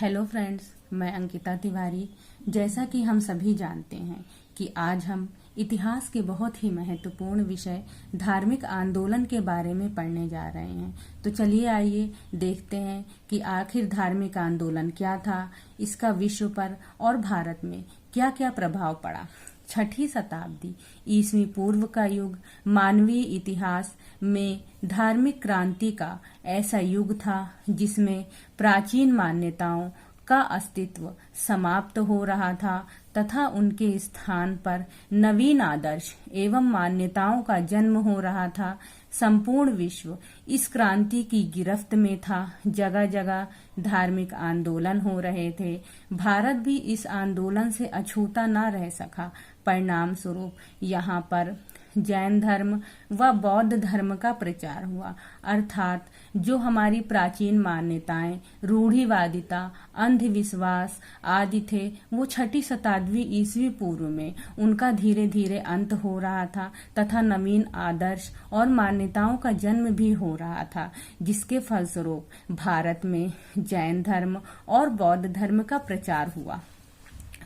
Hello friends, मैं अंकिता तिवारी। जैसा कि हम सभी जानते हैं कि आज हम इतिहास के बहुत ही महत्वपूर्ण विषय धार्मिक आंदोलन के बारे में पढ़ने जा रहे हैं। तो चलिए आइए देखते हैं कि आखिर धार्मिक आंदोलन क्या था, इसका विश्व पर और भारत में क्या क्या प्रभाव पड़ा। छठी शताब्दी ईस्वी पूर्व का युग मानवीय इतिहास में धार्मिक क्रांति का ऐसा युग था जिसमें प्राचीन मान्यताओं का अस्तित्व समाप्त हो रहा था तथा उनके स्थान पर नवीन आदर्श एवं मान्यताओं का जन्म हो रहा था। संपूर्ण विश्व इस क्रांति की गिरफ्त में था। जगह जगह धार्मिक आंदोलन हो रहे थे। भारत भी इस आंदोलन से अछूता न रह सका। परिणाम स्वरूप यहाँ पर जैन धर्म व बौद्ध धर्म का प्रचार हुआ, अर्थात जो हमारी प्राचीन मान्यताएं, रूढ़िवादिता, अंधविश्वास आदि थे, वो छठी शताब्दी ईस्वी पूर्व में उनका धीरे धीरे अंत हो रहा था तथा नवीन आदर्श और मान्यताओं का जन्म भी हो रहा था, जिसके फलस्वरूप भारत में जैन धर्म और बौद्ध धर्म का प्रचार हुआ।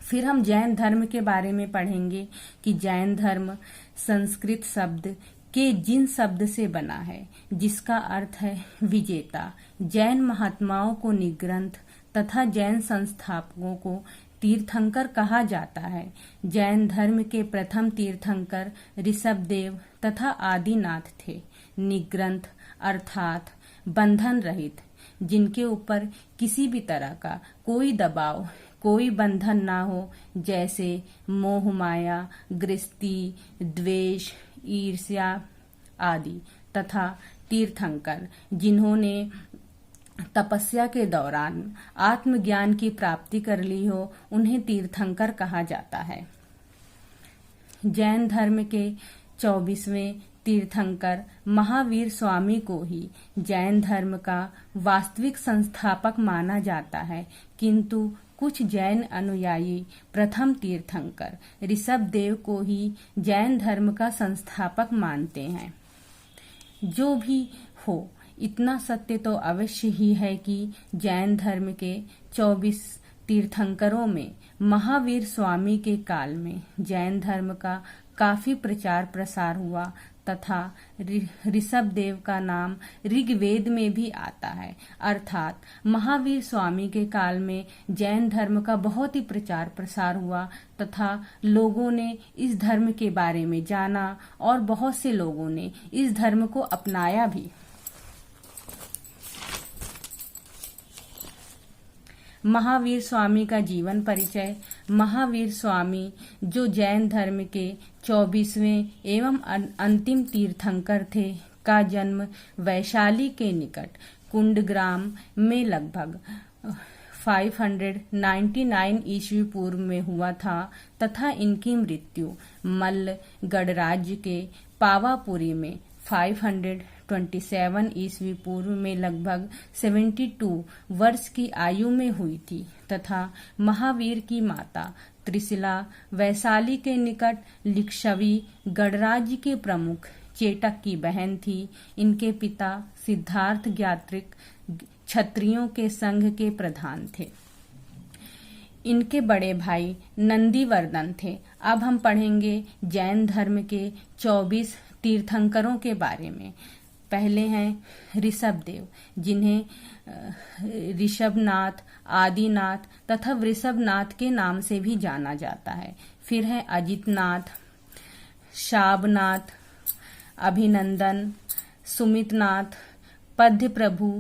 फिर हम जैन धर्म के बारे में पढ़ेंगे कि जैन धर्म संस्कृत शब्द के जिन शब्द से बना है, जिसका अर्थ है विजेता। जैन महात्माओं को निग्रंथ तथा जैन संस्थापकों को तीर्थंकर कहा जाता है। जैन धर्म के प्रथम तीर्थंकर ऋषभदेव तथा आदिनाथ थे। निग्रंथ अर्थात बंधन रहित, जिनके ऊपर किसी भी तरह का कोई दबाव, कोई बंधन ना हो, जैसे मोह माया, गृहस्थी, द्वेष, ईर्ष्या आदि। तथा तीर्थंकर जिन्होंने तपस्या के दौरान आत्मज्ञान की प्राप्ति कर ली हो, उन्हें तीर्थंकर कहा जाता है। जैन धर्म के 24वें तीर्थंकर महावीर स्वामी को ही जैन धर्म का वास्तविक संस्थापक माना जाता है, किंतु कुछ जैन अनुयायी प्रथम तीर्थंकर ऋषभदेव को ही जैन धर्म का संस्थापक मानते हैं। जो भी हो, इतना सत्य तो अवश्य ही है कि जैन धर्म के 24 तीर्थंकरों में महावीर स्वामी के काल में जैन धर्म का काफी प्रचार प्रसार हुआ तथा ऋषभदेव का नाम ऋग्वेद में भी आता है। अर्थात महावीर स्वामी के काल में जैन धर्म का बहुत ही प्रचार प्रसार हुआ तथा लोगों ने इस धर्म के बारे में जाना और बहुत से लोगों ने इस धर्म को अपनाया भी। महावीर स्वामी का जीवन परिचय। महावीर स्वामी जो जैन धर्म के 24वें एवं अंतिम तीर्थंकर थे, का जन्म वैशाली के निकट कुंडग्राम में लगभग 599 ईस्वी पूर्व में हुआ था तथा इनकी मृत्यु मल्ल गणराज्य के पावापुरी में 527 ईस्वी पूर्व में लगभग 72 वर्ष की आयु में हुई थी तथा महावीर की माता त्रिशिला वैशाली के निकट लिच्छवी गणराज्य के प्रमुख चेटक की बहन थी। इनके पिता सिद्धार्थ ज्ञात्रिक क्षत्रियों के संघ के प्रधान थे। इनके बड़े भाई नंदीवर्धन थे। अब हम पढ़ेंगे जैन धर्म के 24 तीर्थंकरों के बारे में। पहले हैं ऋषभदेव, जिन्हें ऋषभनाथ, आदिनाथ तथा वृषभनाथ के नाम से भी जाना जाता है। फिर है अजितनाथ, शाबनाथ, अभिनंदन, सुमितनाथ, पद्य प्रभु,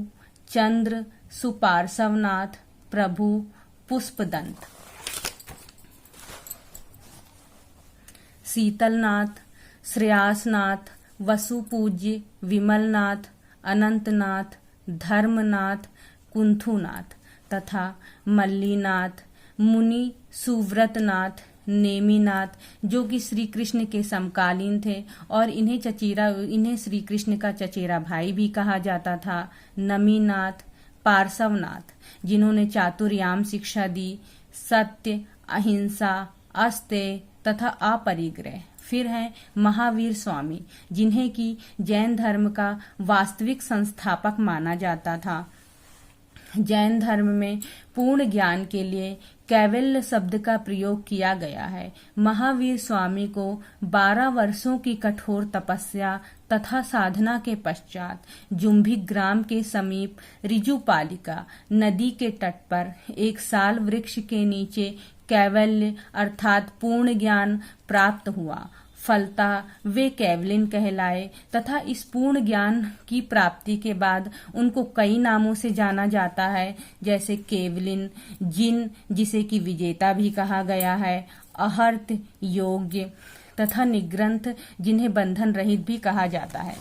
चंद्र, सुपार्श्वनाथ प्रभु, पुष्पदंत, शीतलनाथ, श्रेयासनाथ, वसुपूज्य, विमलनाथ, अनंतनाथ, धर्मनाथ, कुंथुनाथ तथा मल्लीनाथ, मुनि सुव्रतनाथ, नेमिनाथ, जो कि श्री कृष्ण के समकालीन थे और इन्हें श्री कृष्ण का चचेरा भाई भी कहा जाता था। नमीनाथ, पार्श्वनाथ, जिन्होंने चातुर्याम शिक्षा दी, सत्य, अहिंसा, अस्तेय तथा अपरिग्रह। फिर हैं महावीर स्वामी, जिन्हें कि जैन धर्म का वास्तविक संस्थापक माना जाता था। जैन धर्म में पूर्ण ज्ञान के लिए कैवल्य शब्द का प्रयोग किया गया है। महावीर स्वामी को 12 वर्षों की कठोर तपस्या तथा साधना के पश्चात जुम्भिक ग्राम के समीप ऋजुपालिका नदी के तट पर एक साल वृक्ष के नीचे कैवल्य अर्थात पूर्ण ज्ञान प्राप्त हुआ। फलतः वे कैवलिन कहलाए तथा इस पूर्ण ज्ञान की प्राप्ति के बाद उनको कई नामों से जाना जाता है, जैसे केवलिन, जिन जिसे कि विजेता भी कहा गया है, अहर्त, योग्य तथा निग्रंथ जिन्हें बंधन रहित भी कहा जाता है।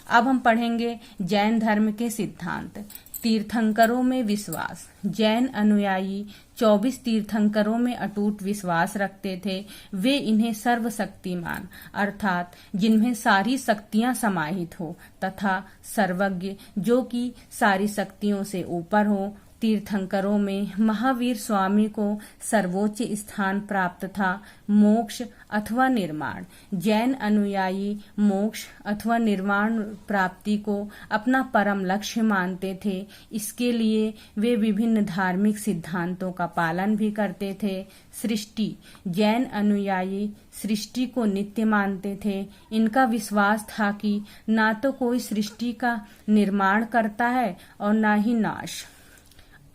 अब हम पढ़ेंगे जैन धर्म के सिद्धांत। तीर्थंकरों में विश्वास। जैन अनुयायी 24 तीर्थंकरों में अटूट विश्वास रखते थे। वे इन्हें सर्वशक्तिमान अर्थात जिनमें सारी शक्तियां समाहित हो तथा सर्वज्ञ जो कि सारी शक्तियों से ऊपर हो। तीर्थंकरों में महावीर स्वामी को सर्वोच्च स्थान प्राप्त था, मोक्ष अथवा निर्माण। जैन अनुयायी मोक्ष अथवा निर्माण प्राप्ति को अपना परम लक्ष्य मानते थे। इसके लिए वे विभिन्न धार्मिक सिद्धांतों का पालन भी करते थे। सृष्टि। जैन अनुयायी सृष्टि को नित्य मानते थे। इनका विश्वास था कि ना तो कोई सृष्टि का निर्माण करता है और ना ही नाश।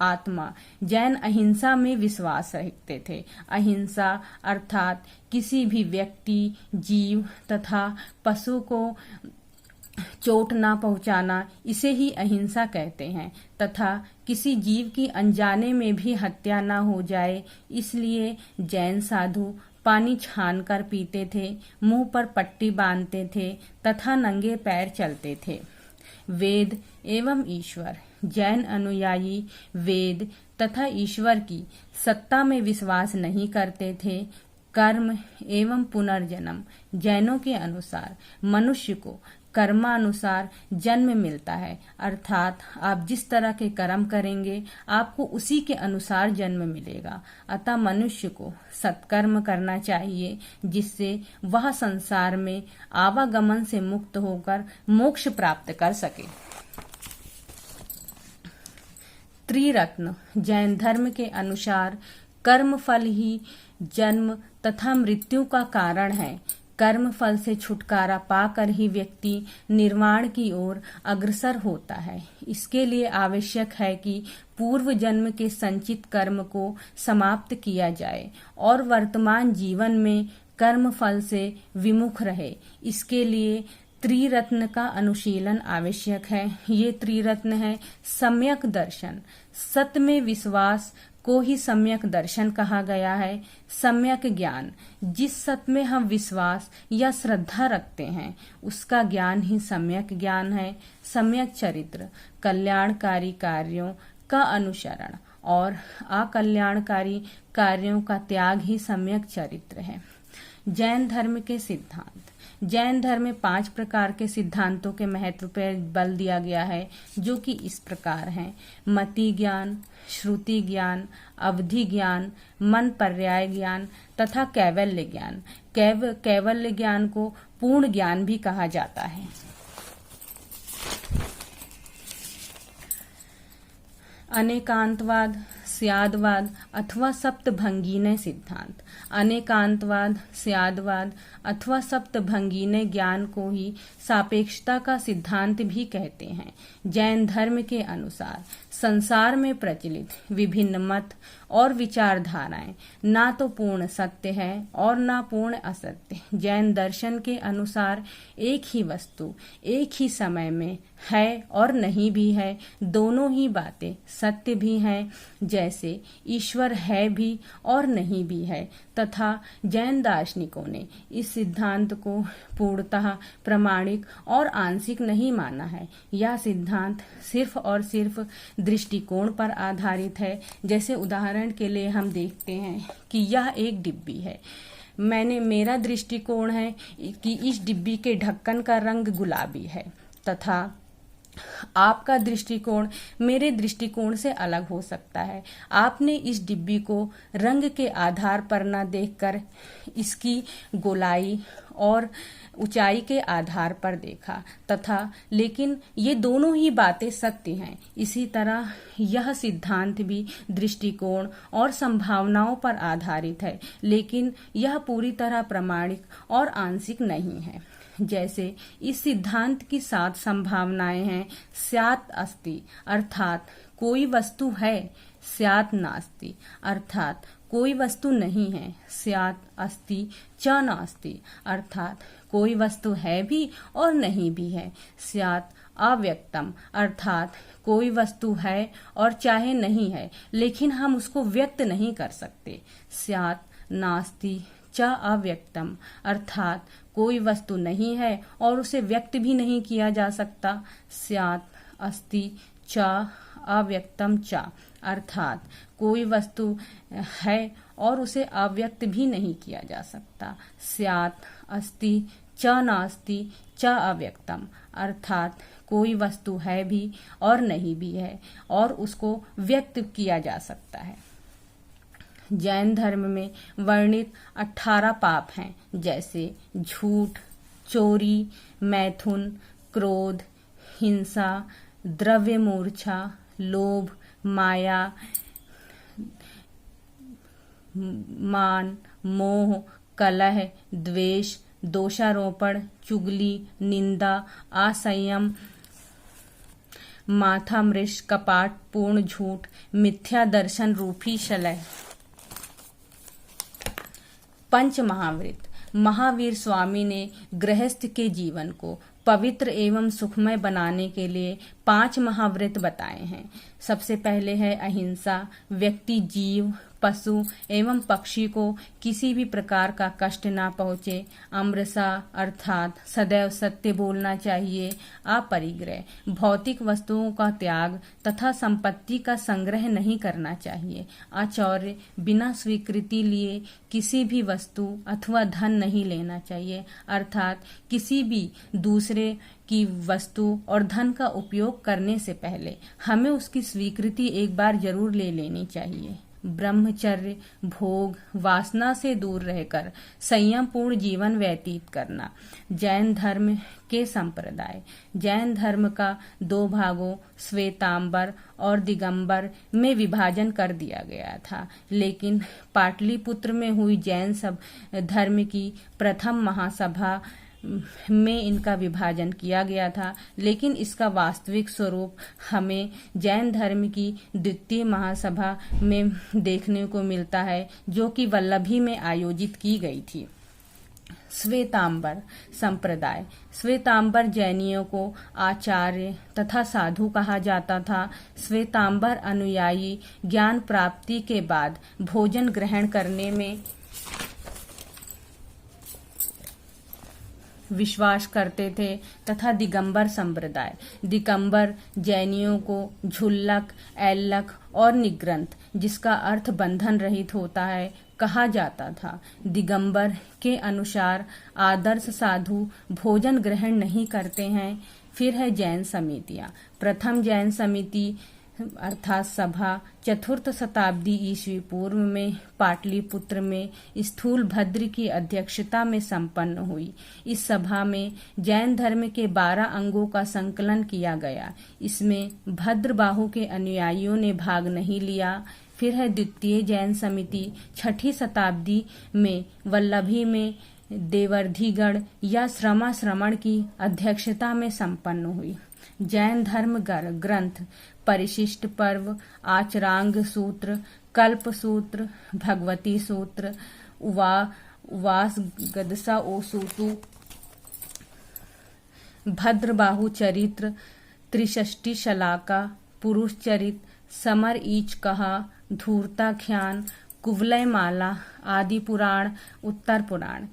आत्मा। जैन अहिंसा में विश्वास रखते थे। अहिंसा अर्थात किसी भी व्यक्ति, जीव तथा पशु को चोट ना पहुंचाना, इसे ही अहिंसा कहते हैं तथा किसी जीव की अनजाने में भी हत्या ना हो जाए, इसलिए जैन साधु पानी छान कर पीते थे, मुंह पर पट्टी बांधते थे तथा नंगे पैर चलते थे। वेद एवं ईश्वर। जैन अनुयायी वेद तथा ईश्वर की सत्ता में विश्वास नहीं करते थे। कर्म एवं पुनर्जन्म। जैनों के अनुसार मनुष्य को कर्मानुसार जन्म मिलता है, अर्थात आप जिस तरह के कर्म करेंगे आपको उसी के अनुसार जन्म मिलेगा। अतः मनुष्य को सत्कर्म करना चाहिए जिससे वह संसार में आवागमन से मुक्त होकर मोक्ष प्राप्त कर सके। त्रिरत्न। जैन धर्म के अनुसार कर्म फल ही जन्म तथा मृत्यु का कारण है। कर्म फल से छुटकारा पाकर ही व्यक्ति निर्वाण की ओर अग्रसर होता है। इसके लिए आवश्यक है कि पूर्व जन्म के संचित कर्म को समाप्त किया जाए और वर्तमान जीवन में कर्म फल से विमुख रहे। इसके लिए त्रिरत्न का अनुशीलन आवश्यक है। ये त्रिरत्न है सम्यक दर्शन। सत्य में विश्वास को ही सम्यक दर्शन कहा गया है। सम्यक ज्ञान। जिस सत्य में हम विश्वास या श्रद्धा रखते हैं उसका ज्ञान ही सम्यक ज्ञान है। सम्यक चरित्र। कल्याणकारी कार्यों का अनुसरण और अकल्याणकारी कार्यों का त्याग ही सम्यक चरित्र है। जैन धर्म के सिद्धांत। जैन धर्म में 5 प्रकार के सिद्धांतों के महत्व पर बल दिया गया है, जो कि इस प्रकार हैं: मति ज्ञान, श्रुति ज्ञान, अवधि ज्ञान, मन पर्याय ज्ञान तथा कैवल्य ज्ञान। कैवल्य ज्ञान को पूर्ण ज्ञान भी कहा जाता है। अनेकांतवाद, स्यादवाद अथवा सप्तभंगीनय सिद्धांत। अनेकांतवाद, स्यादवाद अथवा सप्तभंगीनय ज्ञान को ही सापेक्षता का सिद्धांत भी कहते हैं। जैन धर्म के अनुसार संसार में प्रचलित विभिन्न मत और विचारधाराएं ना तो पूर्ण सत्य है और ना पूर्ण असत्य। जैन दर्शन के अनुसार एक ही वस्तु एक ही समय में है और नहीं भी है, दोनों ही बातें सत्य भी हैं, जैसे ईश्वर है भी और नहीं भी है। तथा जैन दार्शनिकों ने इस सिद्धांत को पूर्णतः प्रामाणिक और आंशिक नहीं माना है। यह सिद्धांत सिर्फ और सिर्फ दृष्टिकोण पर आधारित है। जैसे उदाहरण के लिए हम देखते हैं कि यह एक डिब्बी है। मेरा दृष्टिकोण है कि इस डिब्बी के ढक्कन का रंग गुलाबी है तथा आपका दृष्टिकोण मेरे दृष्टिकोण से अलग हो सकता है। आपने इस डिब्बी को रंग के आधार पर न देखकर इसकी गोलाई और ऊंचाई के आधार पर देखा तथा लेकिन ये दोनों ही बातें सत्य हैं। इसी तरह यह सिद्धांत भी दृष्टिकोण और संभावनाओं पर आधारित है, लेकिन यह पूरी तरह प्रामाणिक और आंशिक नहीं है। जैसे इस सिद्धांत की 7 संभावनाएं हैं। स्यात् अस्ति अर्थात कोई वस्तु है, स्यात् नास्ति अर्थात कोई वस्तु नहीं है, स्यात् अस्ति च नास्ति अर्थात कोई वस्तु है भी और नहीं भी है, स्यात् अव्यक्तम अर्थात कोई वस्तु है और चाहे नहीं है लेकिन हम उसको व्यक्त नहीं कर सकते, स्यात् नास्ति च अव्यक्तम अर्थात कोई वस्तु नहीं है और उसे व्यक्त भी नहीं किया जा सकता, स्यात् अस्ति च अव्यक्तम च अर्थात कोई वस्तु है और उसे अव्यक्त भी नहीं किया जा सकता, स्यात् अस्ति च नास्ति च अव्यक्तम अर्थात कोई वस्तु है भी और नहीं भी है और उसको व्यक्त किया जा सकता है। जैन धर्म में वर्णित 18 पाप हैं, जैसे झूठ, चोरी, मैथुन, क्रोध, हिंसा, द्रव्य मूर्छा, लोभ, माया, मान, मोह, कलह, द्वेष, दोषारोपण, चुगली, निंदा, असंयम, माथामृष, कपाट, पूर्ण झूठ, मिथ्या दर्शन रूपी शलय। पंच महाव्रत। महावीर स्वामी ने गृहस्थ के जीवन को पवित्र एवं सुखमय बनाने के लिए 5 महाव्रत बताए हैं। सबसे पहले है अहिंसा। व्यक्ति जीव, पशु एवं पक्षी को किसी भी प्रकार का कष्ट ना पहुँचे। अमृषा अर्थात सदैव सत्य बोलना चाहिए। अपरिग्रह भौतिक वस्तुओं का त्याग तथा संपत्ति का संग्रह नहीं करना चाहिए। आचौर्य बिना स्वीकृति लिए किसी भी वस्तु अथवा धन नहीं लेना चाहिए, अर्थात किसी भी दूसरे की वस्तु और धन का उपयोग करने से पहले हमें उसकी स्वीकृति एक बार जरूर ले लेनी चाहिए। ब्रह्मचर्य भोग वासना से दूर रहकर संयम पूर्ण जीवन व्यतीत करना। जैन धर्म के संप्रदाय। जैन धर्म का 2 भागों श्वेतांबर और दिगंबर में विभाजन कर दिया गया था, लेकिन पाटलिपुत्र में हुई जैन सब धर्म की प्रथम महासभा में इनका विभाजन किया गया था, लेकिन इसका वास्तविक स्वरूप हमें जैन धर्म की द्वितीय महासभा में देखने को मिलता है, जो कि वल्लभी में आयोजित की गई थी। श्वेतांबर संप्रदाय। श्वेतांबर जैनियों को आचार्य तथा साधु कहा जाता था। श्वेतांबर अनुयायी ज्ञान प्राप्ति के बाद भोजन ग्रहण करने में विश्वास करते थे तथा दिगंबर संप्रदाय। दिगंबर जैनियों को झुल्लक, ऐल्लक और निग्रंथ, जिसका अर्थ बंधन रहित होता है, कहा जाता था। दिगंबर के अनुसार आदर्श साधु भोजन ग्रहण नहीं करते हैं। फिर है जैन समितियां। प्रथम जैन समिति अर्थात सभा 4th शताब्दी ईस्वी पूर्व में पाटलिपुत्र में स्थूलभद्र की अध्यक्षता में संपन्न हुई। इस सभा में जैन धर्म के 12 अंगों का संकलन किया गया। इसमें भद्रबाहु के अनुयायियों ने भाग नहीं लिया। फिर है द्वितीय जैन समिति 6ठी शताब्दी में वल्लभी में देवर्धिगण या श्रमण की अध्यक्षता में संपन्न हुई। जैन धर्म ग्रंथ परिशिष्ट पर्व, आचरांग सूत्र, कल्प सूत्र, भगवती सूत्र, उवास गदसा ओसूतु, भद्रबाहु चरित्र, त्रिषष्टि शलाका, पुरुष चरित, समर ईच कहा, धूर्ताख्यान, कुवलय माला, आदि पुराण, उत्तर पुराण।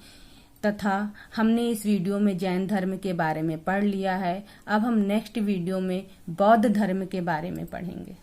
तथा हमने इस वीडियो में जैन धर्म के बारे में पढ़ लिया है। अब हम नेक्स्ट वीडियो में बौद्ध धर्म के बारे में पढ़ेंगे।